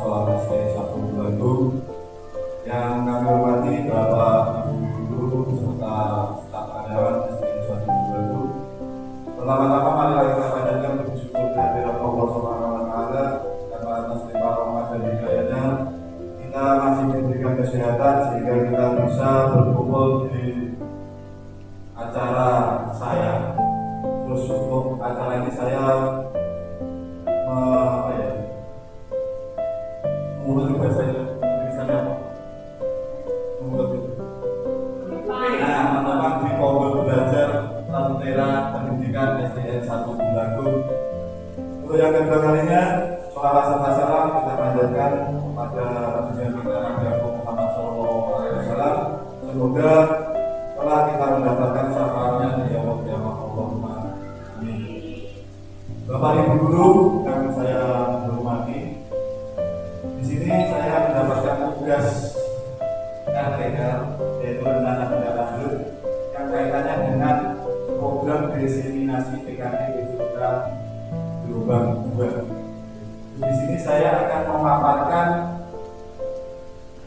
Sekolah SD 1 Bandung, yang kami hormati Bapak Ibu Guru serta staf karyawan SD 1 Bandung. Pertama-tama marilah kita panjatkan puji syukur kehadirat Allah Subhanahu wa taala karena atas limpah rahmat dan hidayahnya kita masih diberikan kesehatan sehingga kita bisa berkumpul di acara saya. Terus untuk acara ini saya mengulangi bahasa Indonesia apa? Teman-teman di Pondok Belajar Lentera Pendidikan SDN 1 Bandung. Untuk yang kedua kalinya, sholawat serta salam kita panjatkan kepada Junjungan kita Nabi Muhammad SAW. Semoga telah kita mendapatkan syafaatnya di Allah Allahumma amin. Bapak Ibu Guru yang saya hormati, di sini saya mendapatkan tugas RTL, yaitu rencana tindak lanjut yang kaitannya dengan program diseminasi PKD Digital Gelombang 2. Di sini saya akan memaparkan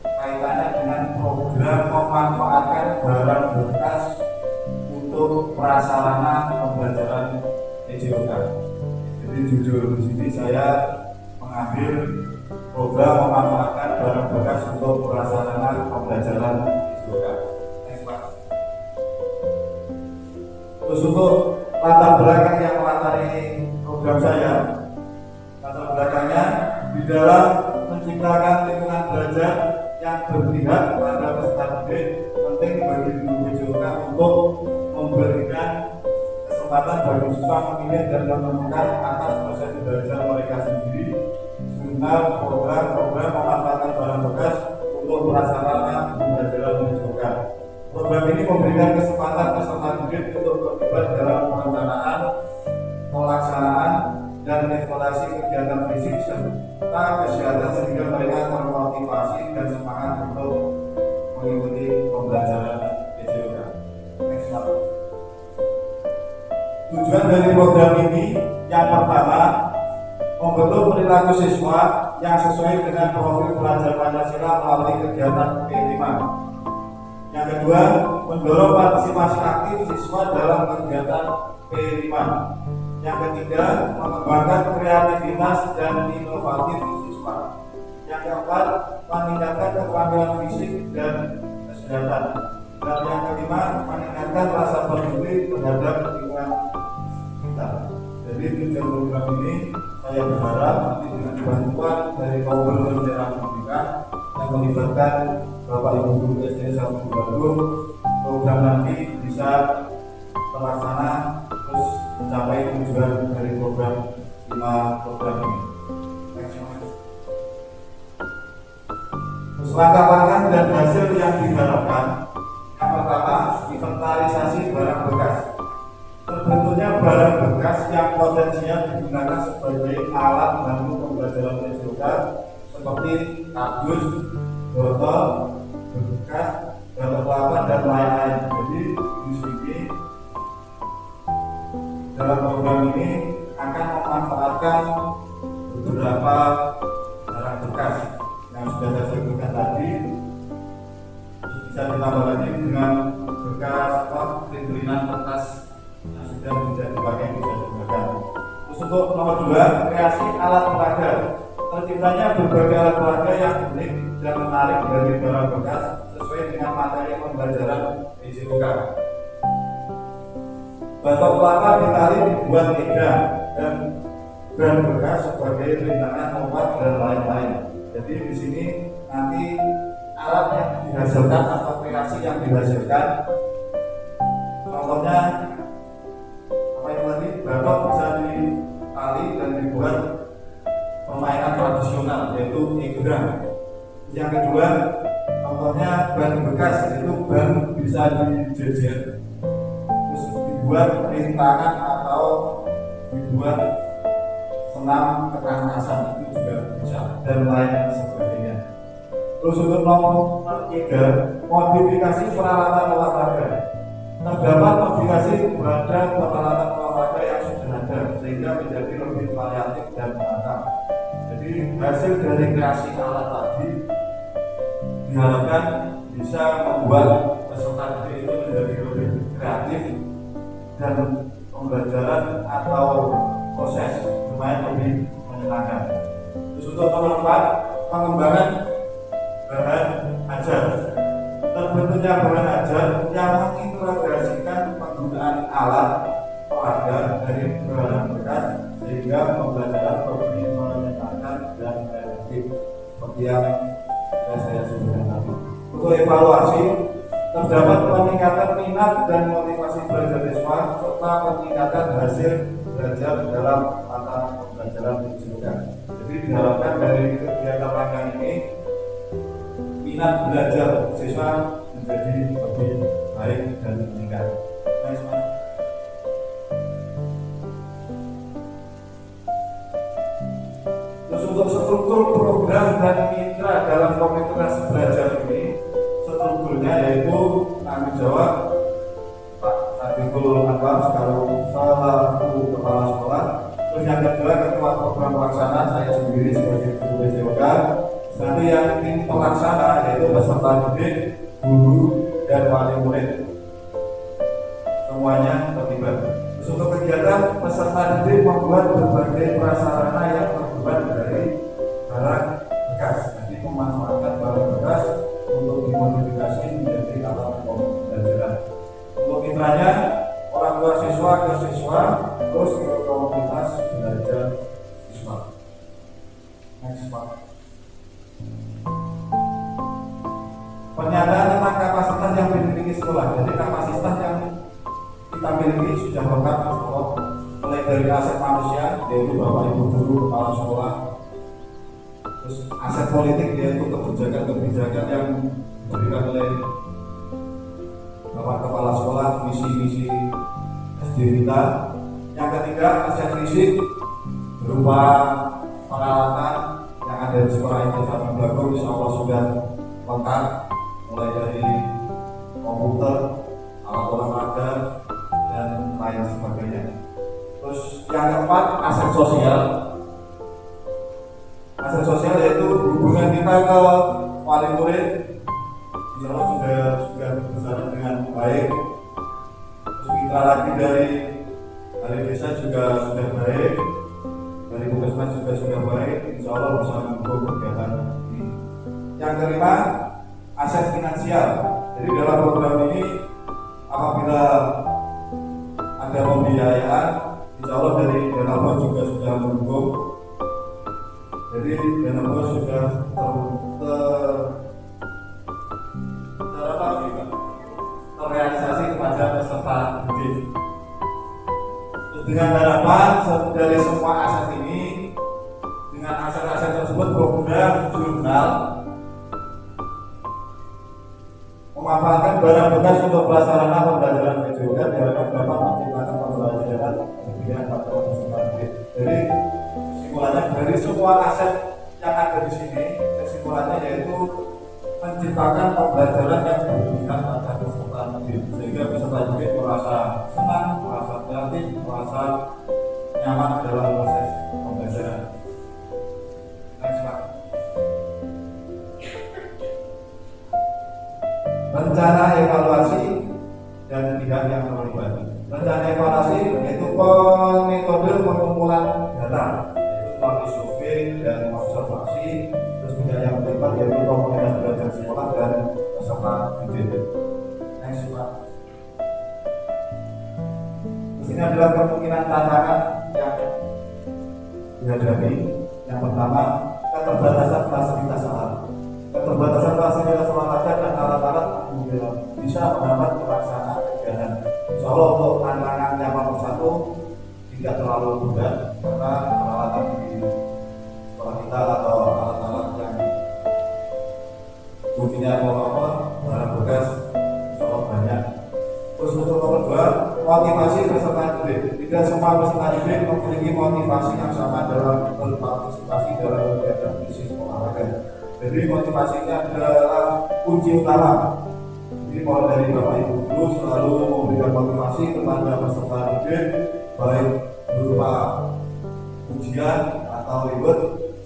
kaitannya dengan program memanfaatkan barang bekas untuk prasarana pembelajaran TJOK. Jadi jujur di sini saya mengambil program memanfaatkan barang bekas untuk prasarana pembelajaran TJOK. Terus untuk latar belakang yang melatari program saya, latar belakangnya di dalam menciptakan lingkungan belajar yang berpihak pada peserta didik penting bagi guru TJOK untuk memberikan kesempatan bagi siswa memilih dan menentukan atas proses belajar mereka sendiri guna program-program memanfaatkan barang bekas untuk prasarana pembelajaran TJOK. Program ini memberikan kesempatan peserta didik untuk terlibat dalam perencanaan, pelaksanaan, dan evaluasi kegiatan fisik serta kesehatan sehingga mereka termotivasi dan semangat untuk mengikuti pembelajaran TJOK. Tujuan dari program ini yang pertama, membentuk perilaku siswa yang sesuai dengan profil pelajar Pancasila melalui kegiatan P5. Yang kedua, mendorong partisipasi aktif siswa dalam kegiatan P5. Yang ketiga, mengembangkan kreativitas dan inovatif siswa. Yang keempat, meningkatkan keterampilan fisik dan kesehatan. Dan yang kelima, meningkatkan rasa peduli terhadap lingkungan kita. Jadi tujuan program ini saya berharap nanti dengan bantuan dari kaum berpendidikan pendidikan yang melibatkan Bapak Ibu Guru SD 1 Bandung, program nanti bisa terlaksana terus mencapai tujuan dari program 5 program ini. Langkah-langkah dan hasil yang diharapkan. Yang pertama, inventarisasi barang bekas. Terbentuknya barang bekas yang potensial digunakan sebagai alat bantu pembelajaran TJOK seperti kardus, botol, bekas, batok kelapa, dan lain-lain. Jadi di sini dalam program ini akan memanfaatkan beberapa barang bekas yang sudah saya sebutkan tadi. Bisa ditambah lagi dengan bekas printilan kertas yang sudah tidak dipakai bisa digunakan. Terus untuk nomor 2, kreasi alat peraga. Terciptanya berbagai alat peraga yang unik dan menarik dari barang bekas sesuai dengan materi pembelajaran TJOK. Batok kelapa di tali dibuat egrang dan bahan bekas sebagai rintangan obat dan lain-lain. Jadi di sini nanti alat yang dihasilkan atau kreasi yang dihasilkan, contohnya apa yang tadi, batok bisa ditali dan dibuat permainan tradisional yaitu egrang. Yang kedua, contohnya ban bekas, yaitu ban bisa dijejer terus dibuat rintangan atau dibuat senam kekanasan, itu juga bisa, dan lain sebagainya. Terus untuk nomor 3, modifikasi peralatan olahraga. Terdapat modifikasi pada peralatan olahraga yang sudah ada sehingga menjadi lebih variatif dan beragam. Jadi hasil dari kreasi alat tadi diharapkan bisa membuat peserta didik itu menjadi lebih kreatif dan pembelajaran atau proses bermain lebih menyenangkan. Terus untuk nomor 4, pengembangan bahan ajar. Terbentuknya bahan ajar yang mengintegrasikan penggunaan alat peraga dari bahan bekas sehingga pembelajaran lebih menyenangkan dan efektif seperti yang saya sebutkan tadi. Untuk evaluasi, terdapat peningkatan minat dan motivasi belajar siswa serta peningkatan hasil belajar dalam mata pembelajaran digital. Jadi diharapkan dari kegiatan rangkaian ini minat belajar siswa menjadi lebih baik dan meningkat. Nice, man. Terus untuk struktur program dan mitra dalam komunitas belajar ini, strukturnya yaitu tanggung jawab Pak Sadikul Anwar selaku kepala sekolah. Terus yang kedua ketua program pelaksana saya sendiri sebagai guru BCOK. Nanti yang tim pelaksana yaitu peserta didik, guru dan wali murid. Semuanya terlibat. Terus untuk kegiatan peserta didik membuat berbagai prasarana yang terbuat dari barang bekas. Jadi memanfaatkan barang bekas untuk dimodifikasi menjadi alat pembelajaran. Untuk mitranya orang tua siswa ke siswa, terus ke komunitas belajar siswa. Next, Pak. Pernyataan tentang kapasitas yang dimiliki sekolah. Jadi kapasitas yang kita miliki sudah lengkap sekolah, mulai dari aset manusia yaitu bapak ibu guru kepala sekolah, terus aset politik yaitu kebijakan yang diberikan oleh bapak kepala sekolah, misi SD kita. Yang ketiga aset fisik berupa peralatan yang ada di sekolah itu satu bagus, insya Allah sudah lengkap, mulai dari komputer, alat olahraga dan lain sebagainya. Terus yang keempat aset sosial. Aset sosial yaitu hubungan kita ke wali murid, insya Allah sudah berjalan dengan baik. Terus mitra lagi dari desa juga sudah baik, dari puskesmas juga sudah baik, insya Allah bisa mendukung kegiatan ini. Yang kelima aset finansial. Jadi dalam program ini apabila ada pembiayaan, insya Allah dari Denabos juga sudah mendukung. Jadi Denabos sudah terrealisasi kepada peserta didik. Dengan harapan dari semua aset ini, dengan aset-aset tersebut program jurnal memanfaatkan barang bekas untuk prasarana pembelajaran BCOK diharapkan dapat menciptakan pembelajaran kemudian pada peserta didik. Jadi kesimpulannya dari semua aset yang ada di sini, kesimpulannya yaitu menciptakan pembelajaran yang berpihak pada peserta didik sehingga peserta didik merasa senang, merasa kreatif, merasa nyaman dalam proses pembelajaran. Next, Pak. Rencana evaluasi dan pihak yang terlibat. Rencana evaluasi yaitu metode pengumpulan data, yaitu melalui survei dan observasi. Terus pihak yang terlibat yaitu komunitas belajar sekolah dan peserta didik. Next, Pak. Terus ini adalah kemungkinan tantangan yang dihadapi. Yang pertama, keterbatasan fasilitas alat. Keterbatasan fasilitas olahraga dan alat-alat bisa menghambat pelaksanaan kegiatan. Insya Allah untuk tantangan yang nomor 1 tidak terlalu berat karena peralatan di sekolah kita atau alat-alat yang fungsinya protokol, barang bekas, insya Allah banyak. Terus untuk nomor 2, motivasi peserta didik. Tidak semua peserta didik memiliki motivasi yang sama dalam berpartisipasi dalam kegiatan bisnis olahraga. Jadi motivasinya adalah kunci utama. Jadi mulai dari Bapak Ibu guru selalu memberikan motivasi kepada peserta didik, baik berupa ujian atau reward,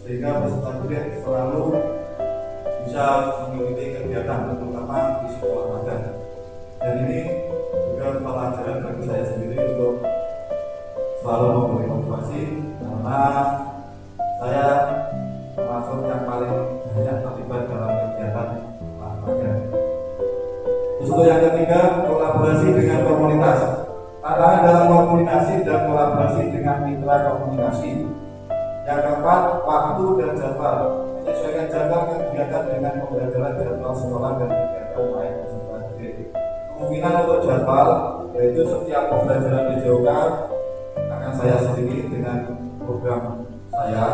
sehingga peserta didik selalu bisa mengikuti kegiatan terutama di sekolah magang. Dan ini juga pelajaran bagi saya sendiri untuk selalu memberi motivasi, karena saya termasuk yang paling banyak terlibat dalam kegiatan magang. Terus untuk yang ketiga, kolaborasi dengan komunitas. Tantangan dalam komunikasi dan kolaborasi dengan mitra komunikasi. Yang keempat, waktu dan jadwal. Menyesuaikan jadwal kegiatan dengan pembelajaran jadwal sekolah dan kegiatan lain peserta didik. Kemungkinan untuk jadwal yaitu setiap pembelajaran PJOK akan saya selidiki dengan program saya.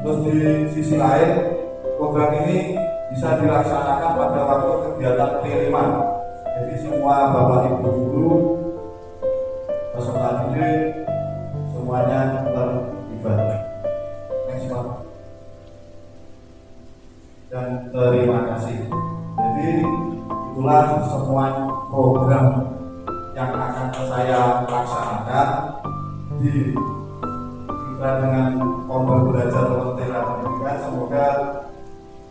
Terus di sisi lain, program ini bisa dilaksanakan pada waktu kegiatan P5. Jadi semua bapak ibu guru, peserta didik, semuanya terlibat. Next one. Dan terima kasih. Jadi itulah semua program yang akan saya laksanakan di dengan Komber Belajar Lentera Pendidikan. Semoga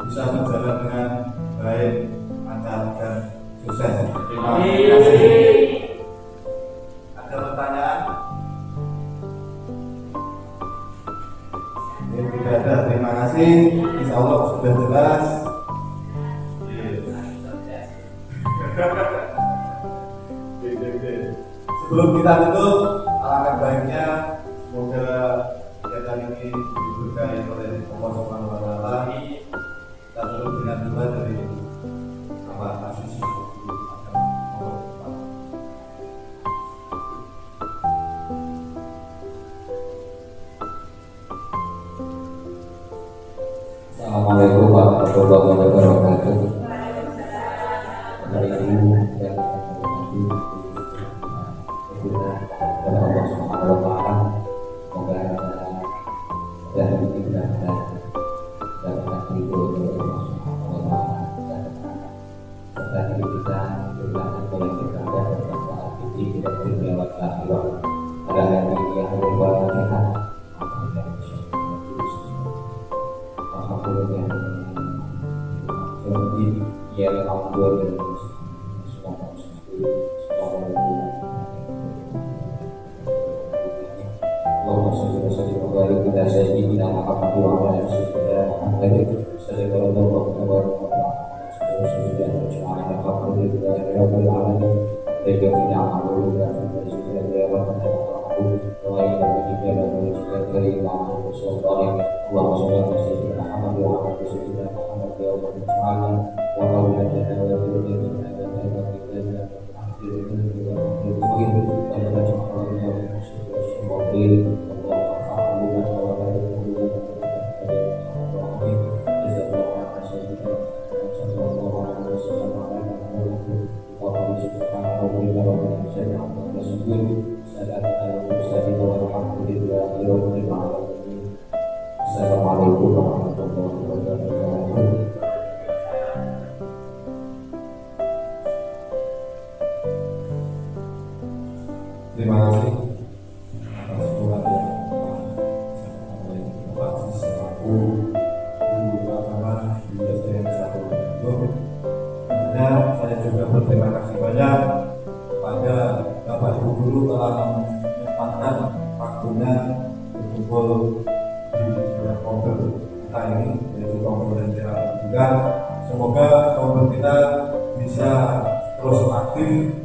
bisa berjalan dengan baik, lancar dan sukses. Terima kasih. Ada pertanyaan? Tidak ada. Terima kasih. Insya Allah sudah jelas. Sebelum kita tutup, alangkah baiknya semoga kegiatan ini diberkahi oleh Allah Subhanahu wa Ta'ala. Kita tutup dengan doa dari Bapak Aziz. Assalamualaikum warahmatullahi wabarakatuh. Hari ini yang dan Allah Subhanahu wa Ta'ala, semoga dan ini benar-benar dapat diridhoi oleh Allah Subhanahu wa Ta'ala, serta diri kita diberikan oleh kita dan bermanfaat ini tidak terlewat akhirat pada hari yang berbahagia. Ya Allah, kita sayyidina Muhammad wa ala sayyidina Muhammad sallallahu alaihi Assalamualaikum warahmatullahi wabarakatuh. Terima kasih atas doa yang Bapak Aziz selaku guru agama di SDN 1 Bandung. Tentunya saya juga berterima kasih banyak kepada Bapak Ibu guru telah menyempatkan waktunya berkumpul di Komber kita ini, yaitu Komber Lentera Pendidikan. Semoga Komber kita bisa terus aktif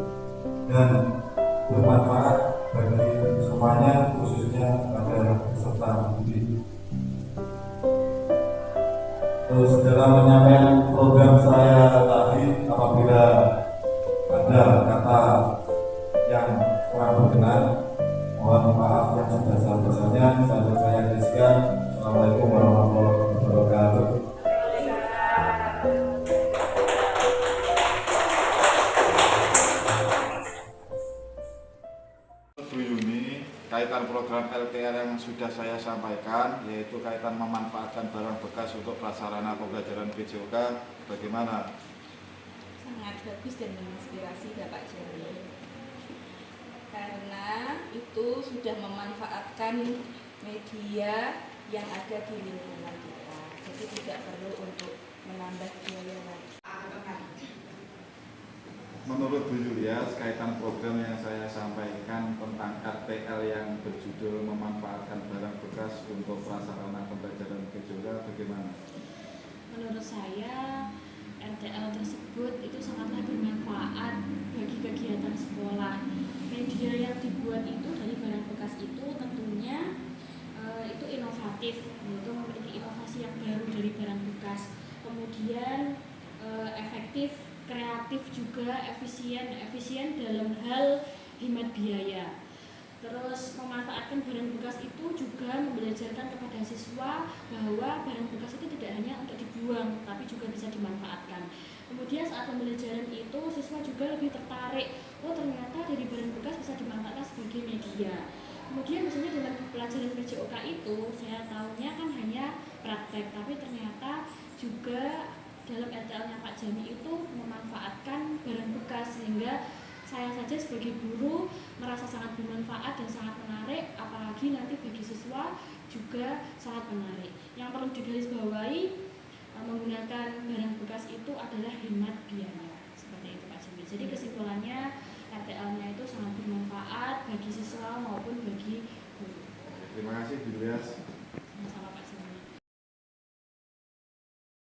dan bermanfaat bagi semuanya, khususnya pada peserta didik. Terus dalam menyampaikan program saya tadi, apabila ada kata yang kurang berkenan, mohon maaf yang sebesar-besarnya. Saya Rizkan. Assalamualaikum warahmatullahi wabarakatuh. Kaitan program LPR yang sudah saya sampaikan, yaitu kaitan memanfaatkan barang bekas untuk prasarana pembelajaran PJOK, bagaimana? Sangat bagus dan menginspirasi Bapak Jami, karena itu sudah memanfaatkan media yang ada di lingkungan kita. jadi tidak perlu untuk menambah biaya lagi. Menurut Bu Julias, kaitan program yang saya sampaikan tentang RTL yang berjudul memanfaatkan barang bekas untuk prasarana pembelajaran gejolak bagaimana? Menurut saya RTL tersebut itu sangatlah bermanfaat bagi kegiatan sekolah. Media yang dibuat itu dari barang bekas itu tentunya itu inovatif, yaitu memiliki inovasi yang baru dari barang bekas. Kemudian efektif, kreatif juga, efisien dalam hal hemat biaya. Terus memanfaatkan barang bekas itu juga membelajarkan kepada siswa bahwa barang bekas itu tidak hanya untuk dibuang, tapi juga bisa dimanfaatkan. Kemudian saat pembelajaran itu siswa juga lebih tertarik, oh ternyata dari barang bekas bisa dimanfaatkan sebagai media. Kemudian misalnya dalam pelajaran PJOK itu saya tahunya kan hanya praktek, tapi ternyata juga dalam RTL-nya Pak Jami itu memanfaatkan barang bekas, sehingga saya saja sebagai guru merasa sangat bermanfaat dan sangat menarik, apalagi nanti bagi siswa juga sangat menarik. Yang perlu digarisbawahi, menggunakan barang bekas itu adalah hemat biaya, seperti itu Pak Jami. Jadi kesimpulannya RTL-nya itu sangat bermanfaat bagi siswa maupun bagi guru. Terima kasih Bu Julias.